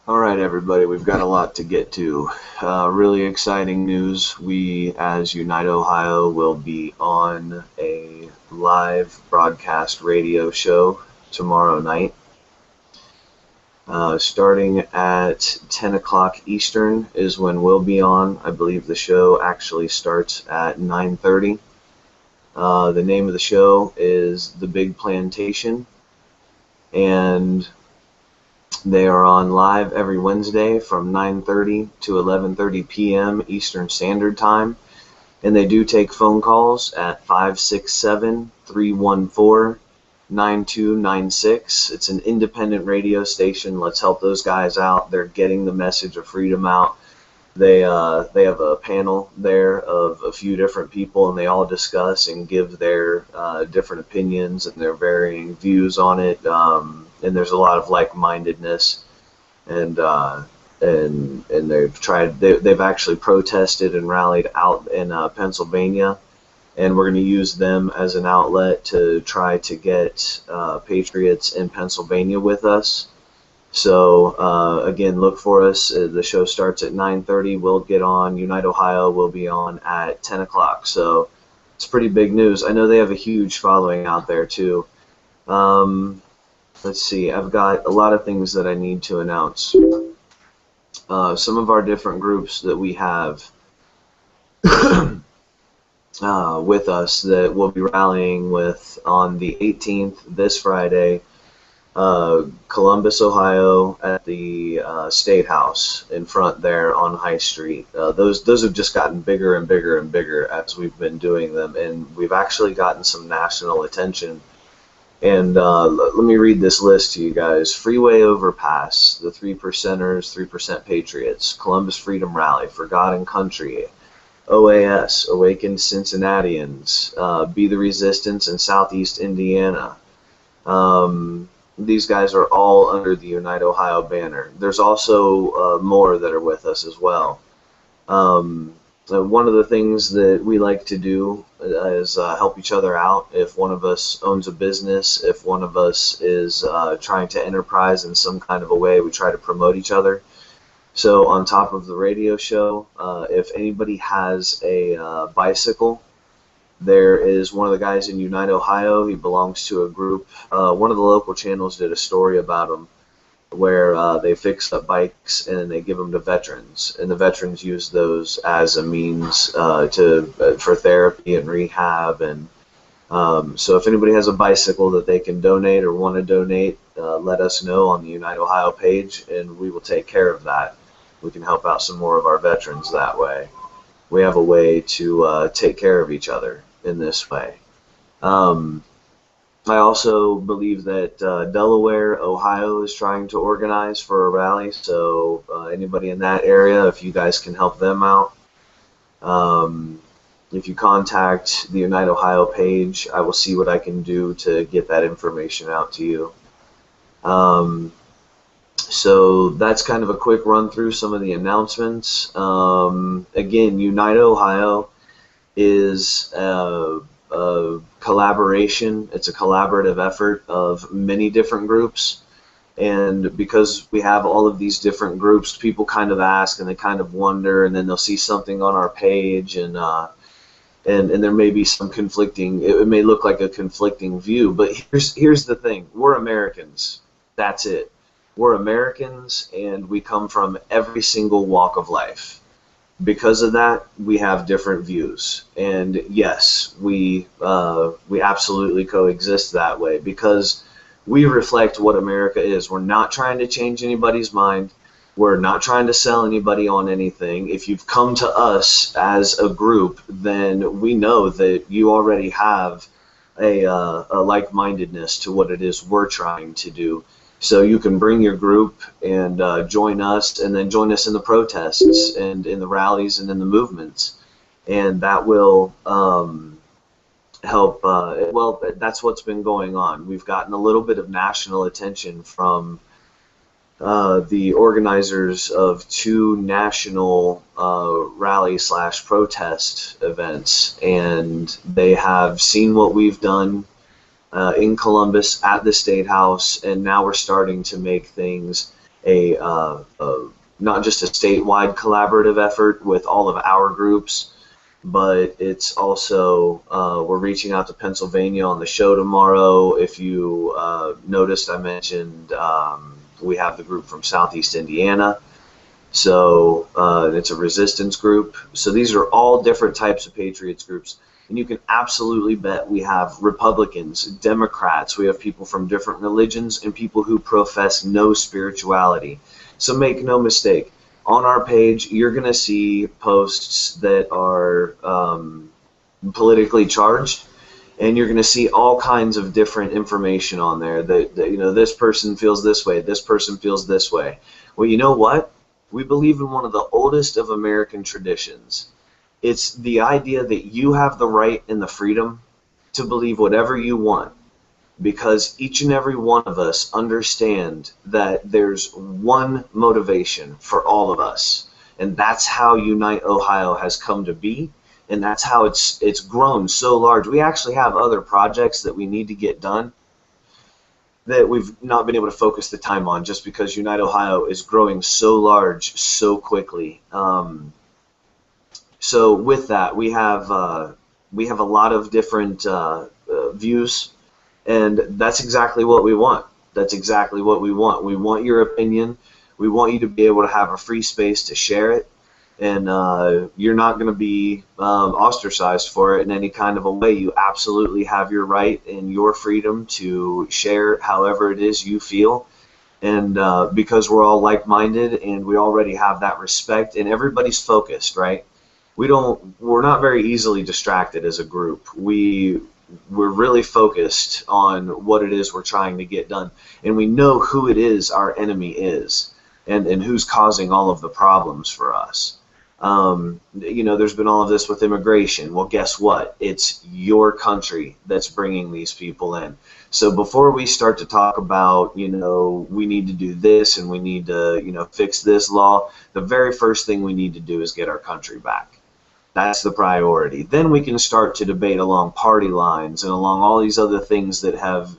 All right, everybody, we've got a lot to get to. Really exciting news. We, as Unite Ohio, will be on a live broadcast radio show tomorrow night. Starting at 10 o'clock Eastern is when we'll be on. I believe the show actually starts at 9:30. The name of the show is The Big Plantation, and they are on live every Wednesday from 9:30 to 11:30 p.m. Eastern Standard Time, and they do take phone calls at 567-314-9296. It's an independent radio station. Let's help those guys out. They're getting the message of freedom out. They have a panel there of a few different people, and they all discuss and give their different opinions and their varying views on it. And there's a lot of like-mindedness, and they've actually protested and rallied out in Pennsylvania, and we're going to use them as an outlet to try to get patriots in Pennsylvania with us. So again, look for us. The show starts at 9:30. We'll get on. Unite Ohio will be on at 10 o'clock. So it's pretty big news. I know they have a huge following out there too. Let's see. I've got a lot of things that I need to announce. Some of our different groups that we have with us that we'll be rallying with on the 18th, this Friday. Columbus, Ohio, at the State House in front there on High Street. Those have just gotten bigger and bigger and bigger as we've been doing them, and we've actually gotten some national attention. And let me read this list to you guys. Freeway Overpass, the 3%ers, 3% Patriots, Columbus Freedom Rally, For God and Country, OAS, Awakened Cincinnatians, Be the Resistance in Southeast Indiana. These guys are all under the Unite Ohio banner. There's also more that are with us as well. One of the things that we like to do is help each other out. If one of us owns a business, if one of us is trying to enterprise in some kind of a way, we try to promote each other. So on top of the radio show, if anybody has a bicycle, there is one of the guys in Unite Ohio. He belongs to a group. One of the local channels did a story about him where they fix up bikes and they give them to veterans, and the veterans use those as a means for therapy and rehab. And so if anybody has a bicycle that they can donate or want to donate, let us know on the Unite Ohio page, and we will take care of that. We can help out some more of our veterans that way. We have a way to take care of each other in this way. I also believe that Delaware, Ohio is trying to organize for a rally, so anybody in that area, if you guys can help them out. If you contact the Unite Ohio page, I will see what I can do to get that information out to you. So that's kind of a quick run through some of the announcements. Again, Unite Ohio is a collaboration. It's a collaborative effort of many different groups. And because we have all of these different groups, people kind of ask and they kind of wonder, and then they'll see something on our page, and there may be some conflicting. It may look like a conflicting view, but here's the thing: we're Americans. That's it. We're Americans, and we come from every single walk of life. Because of that, we have different views, and yes, we absolutely coexist that way because we reflect what America is. We're not trying to change anybody's mind. We're not trying to sell anybody on anything. If you've come to us as a group, then we know that you already have a like-mindedness to what it is we're trying to do. So you can bring your group and join us, and then join us in the protests and in the rallies and in the movements, and that will help. Well, that's what's been going on. We've gotten a little bit of national attention from the organizers of two national rally/protest events, and they have seen what we've done in Columbus at the State House, and now we're starting to make things not just a statewide collaborative effort with all of our groups, but it's also we're reaching out to Pennsylvania on the show tomorrow. If you noticed, I mentioned we have the group from Southeast Indiana. So it's a resistance group. So these are all different types of patriots groups. And you can absolutely bet we have Republicans, Democrats, we have people from different religions, and people who profess no spirituality. So make no mistake, on our page you're going to see posts that are politically charged, and you're going to see all kinds of different information on there that, you know, this person feels this way, this person feels this way. Well, you know what? We believe in one of the oldest of American traditions. It's the idea that you have the right and the freedom to believe whatever you want, because each and every one of us understand that there's one motivation for all of us, and that's how Unite Ohio has come to be, and that's how it's grown so large. We actually have other projects that we need to get done that we've not been able to focus the time on, just because Unite Ohio is growing so large so quickly. So with that, we have a lot of different views, and that's exactly what we want. That's exactly what we want. We want your opinion. We want you to be able to have a free space to share it, and you're not going to be ostracized for it in any kind of a way. You absolutely have your right and your freedom to share however it is you feel. And because we're all like-minded and we already have that respect, and everybody's focused, right? We're not very easily distracted as a group. We're really focused on what it is we're trying to get done, and we know who it is our enemy is, and who's causing all of the problems for us. You know, there's been all of this with immigration. Well, guess what? It's your country that's bringing these people in. So before we start to talk about, you know, we need to do this and we need to, you know, fix this law, the very first thing we need to do is get our country back. That's the priority. Then we can start to debate along party lines and along all these other things that have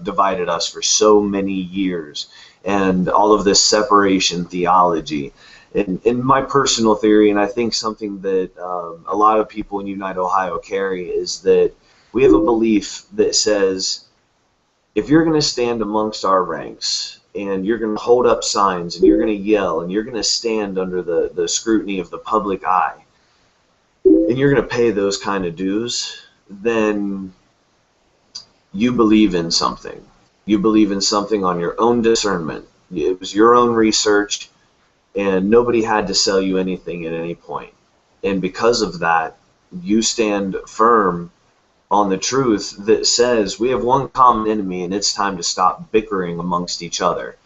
divided us for so many years, and all of this separation theology. In my personal theory, and I think something that a lot of people in Unite Ohio carry, is that we have a belief that says, if you're going to stand amongst our ranks and you're going to hold up signs and you're going to yell and you're going to stand under the scrutiny of the public eye, and you're going to pay those kind of dues, then you believe in something. You believe in something on your own discernment. It was your own research, and nobody had to sell you anything at any point. And because of that, you stand firm on the truth that says we have one common enemy, and it's time to stop bickering amongst each other.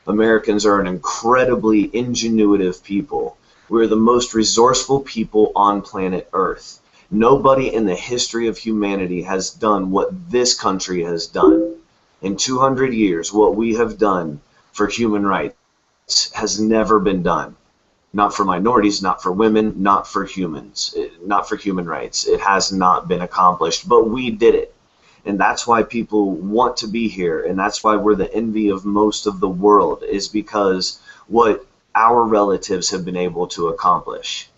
Americans are an incredibly ingenuitive people. We're the most resourceful people on planet Earth. Nobody in the history of humanity has done what this country has done. In 200 years, what we have done for human rights has never been done. Not for minorities, not for women, not for humans, not for human rights. It has not been accomplished, but we did it. And that's why people want to be here, and that's why we're the envy of most of the world, is because what our relatives have been able to accomplish.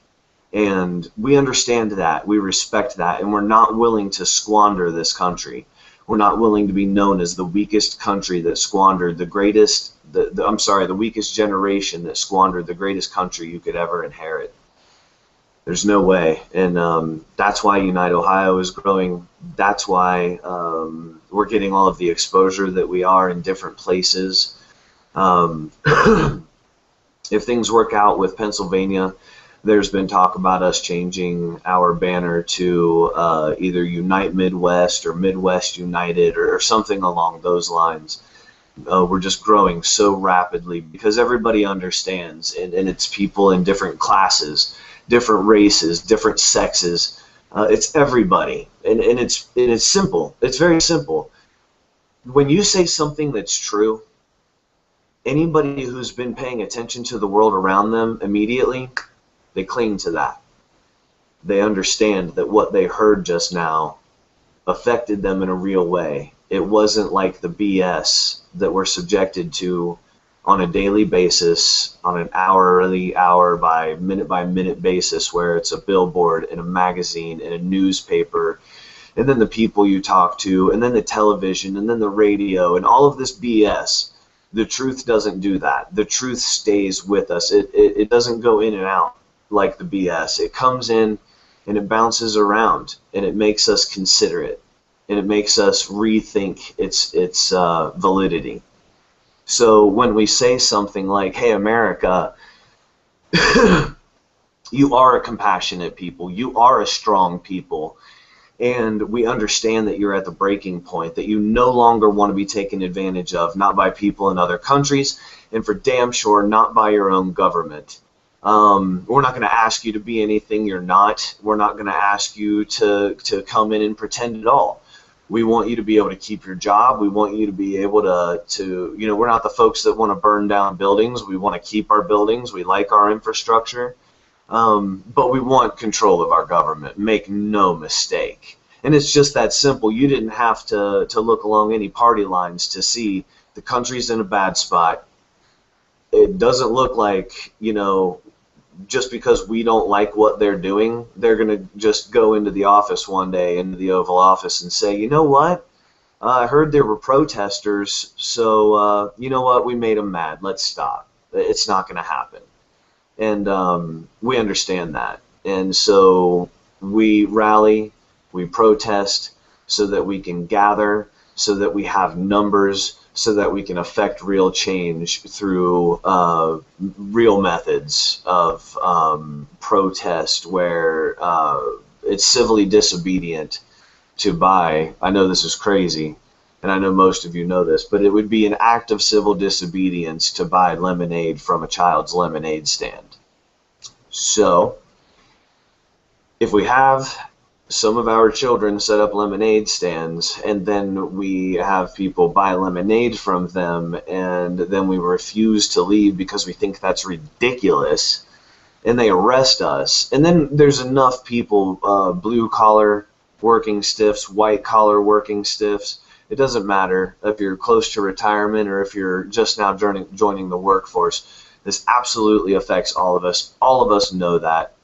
And we understand that, we respect that, and we're not willing to squander this country. We're not willing to be known as the weakest country that squandered the greatest, the weakest generation that squandered the greatest country you could ever inherit. There's no way. And that's why Unite Ohio is growing. That's why we're getting all of the exposure that we are in different places. If things work out with Pennsylvania, there's been talk about us changing our banner to either Unite Midwest or Midwest United or something along those lines. We're just growing so rapidly because everybody understands, and it's people in different classes, different races, different sexes. It's everybody, and it's simple. It's very simple. When you say something that's true, anybody who's been paying attention to the world around them, immediately they cling to that. They understand that what they heard just now affected them in a real way. It wasn't like the BS that we're subjected to on a daily basis, on an hourly, hour by minute basis, where it's a billboard and a magazine and a newspaper, and then the people you talk to, and then the television, and then the radio, and all of this BS. The truth doesn't do that. The truth stays with us. It doesn't go in and out like the BS. It comes in and it bounces around, and it makes us consider it, and it makes us rethink its validity. So when we say something like, hey, America, you are a compassionate people, you are a strong people, and we understand that you're at the breaking point, that you no longer want to be taken advantage of, not by people in other countries, and for damn sure not by your own government. We're not going to ask you to be anything you're not. We're not going to ask you to come in and pretend at all. We want you to be able to keep your job. We want you to be able to we're not the folks that want to burn down buildings. We want to keep our buildings. We like our infrastructure. But we want control of our government. Make no mistake. And it's just that simple. You didn't have to look along any party lines to see the country's in a bad spot. It doesn't look like, just because we don't like what they're doing, they're going to just go into the office one day, into the Oval Office, and say, you know what? I heard there were protesters, so you know what? We made them mad. Let's stop. It's not going to happen. And we understand that. And so we rally, we protest so that we can gather, so that we have numbers, so that we can affect real change through real methods of protest where it's civilly disobedient to buy. I know this is crazy, and I know most of you know this, but it would be an act of civil disobedience to buy lemonade from a child's lemonade stand. So, if we have some of our children set up lemonade stands, and then we have people buy lemonade from them, and then we refuse to leave because we think that's ridiculous, and they arrest us, and then there's enough people, blue-collar working stiffs, white-collar working stiffs, it doesn't matter if you're close to retirement or if you're just now joining the workforce. This absolutely affects all of us. All of us know that.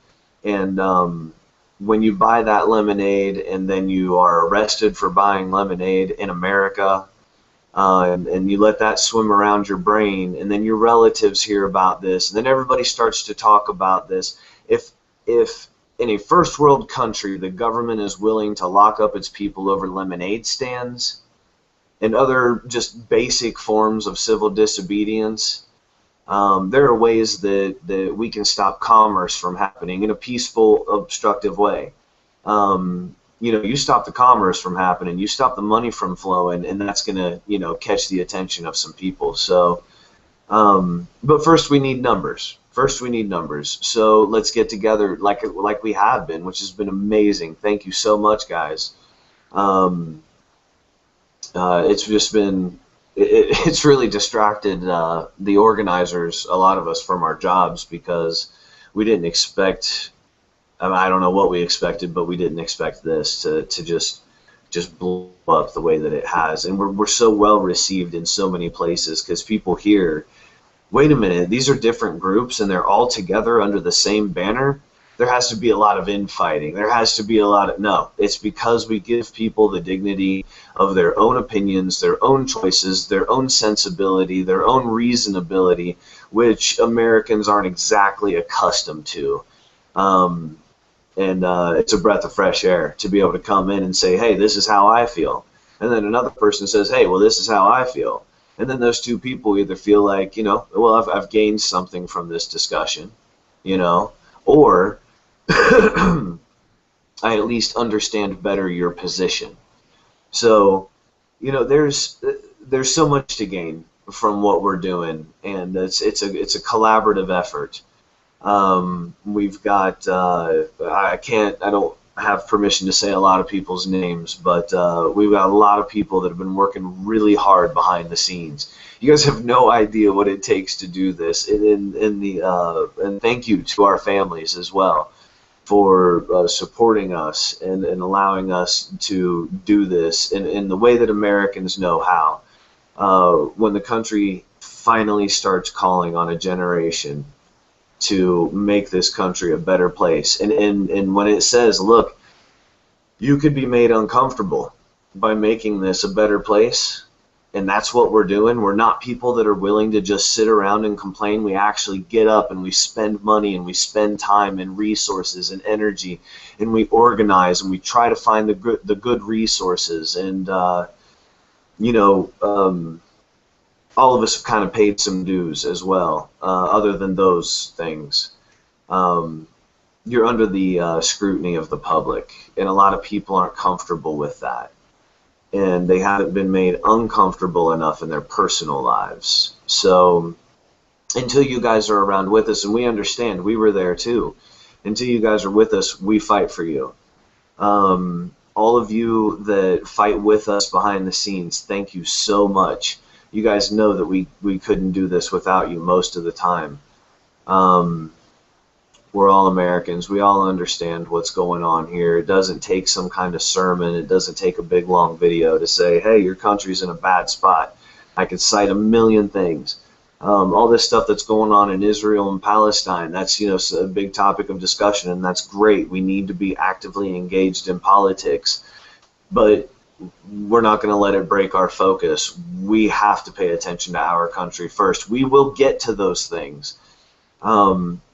And when you buy that lemonade and then you are arrested for buying lemonade in America, and you let that swim around your brain, and then your relatives hear about this, and then everybody starts to talk about this. If in a first world country the government is willing to lock up its people over lemonade stands and other just basic forms of civil disobedience, there are ways that we can stop commerce from happening in a peaceful, obstructive way. You stop the commerce from happening, you stop the money from flowing, and that's going to, catch the attention of some people. So, but first we need numbers. First we need numbers. So let's get together like we have been, which has been amazing. Thank you so much, guys. It's just been... It's really distracted the organizers, a lot of us, from our jobs because we didn't expect, I don't know what we expected, but we didn't expect this to just blow up the way that it has. And we're so well received in so many places because people hear, wait a minute, these are different groups and they're all together under the same banner. There has to be a lot of infighting. There has to be a lot of... No, it's because we give people the dignity of their own opinions, their own choices, their own sensibility, their own reasonability, which Americans aren't exactly accustomed to. And it's a breath of fresh air to be able to come in and say, hey, this is how I feel. And then another person says, hey, well, this is how I feel. And then those two people either feel like, well, I've gained something from this discussion, or I at least understand better your position. So, there's so much to gain from what we're doing, and it's a collaborative effort. We've got I don't have permission to say a lot of people's names, but we've got a lot of people that have been working really hard behind the scenes. You guys have no idea what it takes to do this, and thank you to our families as well for supporting us and allowing us to do this in the way that Americans know how. When the country finally starts calling on a generation to make this country a better place. And when it says, look, you could be made uncomfortable by making this a better place, and that's what we're doing. We're not people that are willing to just sit around and complain. We actually get up and we spend money and we spend time and resources and energy, and we organize and we try to find the good resources. And you know, all of us have kind of paid some dues as well. Other than those things, you're under the scrutiny of the public, and a lot of people aren't comfortable with that. And they haven't been made uncomfortable enough in their personal lives. So until you guys are around with us, and we understand, we were there too, until you guys are with us, we fight for you. All of you that fight with us behind the scenes, thank you so much. You guys know that we couldn't do this without you most of the time. We're all Americans. We all understand what's going on here. It doesn't take some kind of sermon. It doesn't take a big long video to say, hey, your country's in a bad spot. I could cite a million things. All this stuff that's going on in Israel and Palestine, that's, you know, a big topic of discussion, and that's great. We need to be actively engaged in politics, but we're not going to let it break our focus. We have to pay attention to our country first. We will get to those things.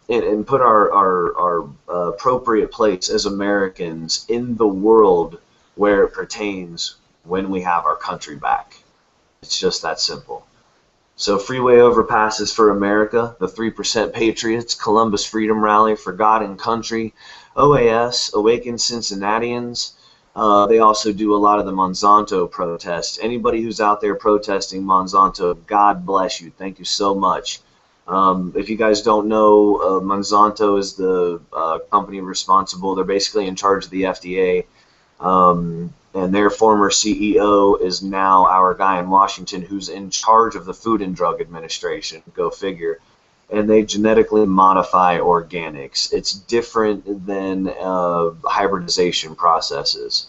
And put our appropriate place as Americans in the world where it pertains when we have our country back. It's just that simple. So freeway overpasses for America, the 3% Patriots, Columbus Freedom Rally for God and Country, OAS, Awakened Cincinnatians. They also do a lot of the Monsanto protests. Anybody who's out there protesting Monsanto, God bless you. Thank you so much. If you guys don't know, Monsanto is the company responsible. They're basically in charge of the FDA, and their former CEO is now our guy in Washington who's in charge of the Food and Drug Administration. Go figure. And they genetically modify organics. It's different than hybridization processes.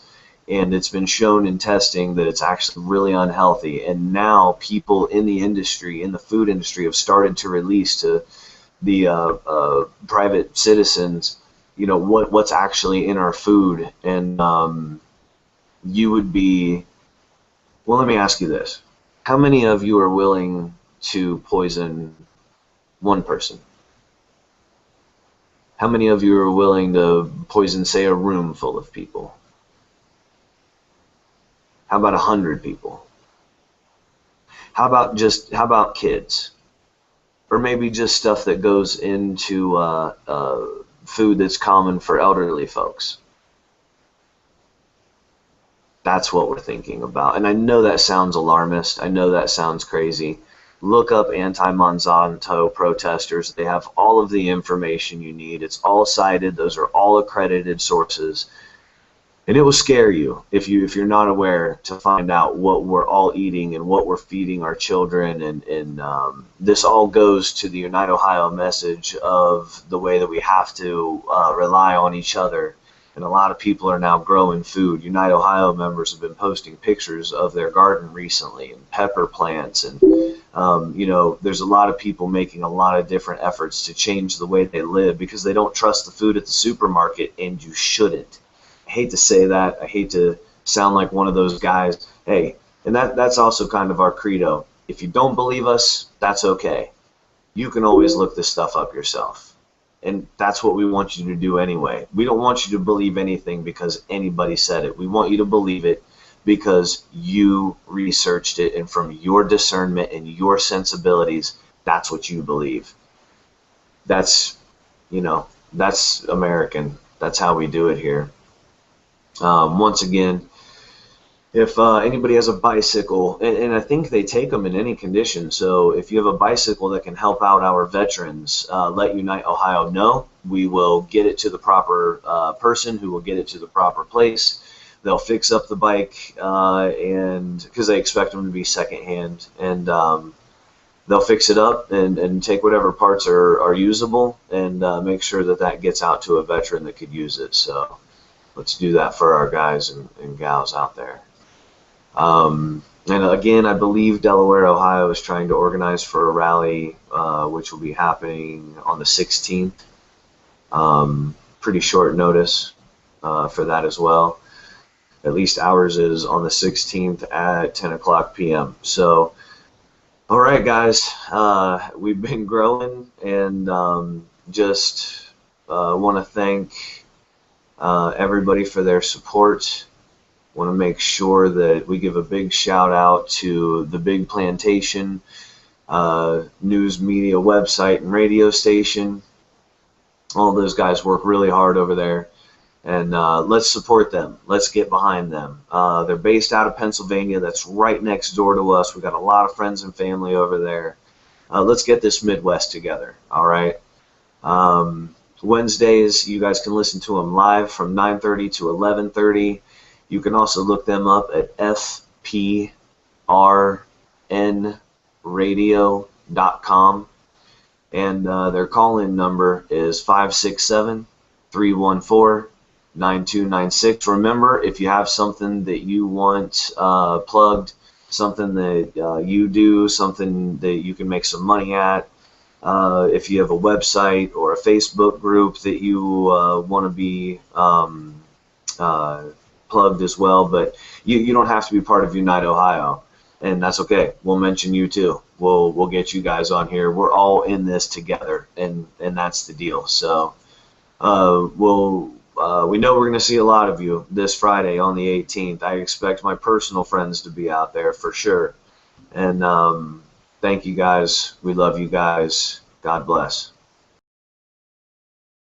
And it's been shown in testing that it's actually really unhealthy. And now people in the industry, in the food industry, have started to release to the private citizens, you know, what's actually in our food. And you would be, well, let me ask you this. How many of you are willing to poison one person? How many of you are willing to poison, say, a room full of people? How about 100 people? How about kids? Or maybe just stuff that goes into food that's common for elderly folks. That's what we're thinking about. And I know that sounds alarmist. I know that sounds crazy. Look up anti-Monsanto protesters. They have all of the information you need. It's all cited. Those are all accredited sources. And it will scare you if you're not aware to find out what we're all eating and what we're feeding our children. And this all goes to the Unite Ohio message of the way that we have to rely on each other. And a lot of people are now growing food. Unite Ohio members have been posting pictures of their garden recently and pepper plants. And, you know, there's a lot of people making a lot of different efforts to change the way they live because they don't trust the food at the supermarket, and you shouldn't. I hate to say that. I hate to sound like one of those guys. Hey, and that's also kind of our credo. If you don't believe us, that's okay. You can always look this stuff up yourself. And that's what we want you to do anyway. We don't want you to believe anything because anybody said it. We want you to believe it because you researched it, and from your discernment and your sensibilities, that's what you believe. That's, you know, that's American. That's how we do it here. Once again, if anybody has a bicycle, and I think they take them in any condition, so if you have a bicycle that can help out our veterans, let Unite Ohio know. We will get it to the proper person who will get it to the proper place. They'll fix up the bike, and because they expect them to be secondhand, and they'll fix it up and take whatever parts are usable and make sure that gets out to a veteran that could use it. So let's do that for our guys and gals out there. And again, I believe Delaware, Ohio is trying to organize for a rally, which will be happening on the 16th. Pretty short notice for that as well. At least ours is on the 16th at 10 o'clock p.m. So, all right, guys, we've been growing, and just want to thank everybody for their support. Want to make sure that we give a big shout out to the Big Plantation news media website and radio station. All those guys work really hard over there, and let's support them. Let's get behind them. They're based out of Pennsylvania. That's right next door to us. We got a lot of friends and family over there. Let's get this Midwest together. All right. Wednesdays, you guys can listen to them live from 9:30 to 11:30. You can also look them up at fprnradio.com, and their call-in number is 567-314-9296. Remember, if you have something that you want plugged, something that you do, something that you can make some money at, if you have a website or a Facebook group that you want to be plugged as well, but you don't have to be part of Unite Ohio, and that's okay. We'll mention you too. We'll get you guys on here. We're all in this together, and that's the deal. So we know we're going to see a lot of you this Friday on the 18th. I expect my personal friends to be out there for sure. And thank you guys. We love you guys. God bless.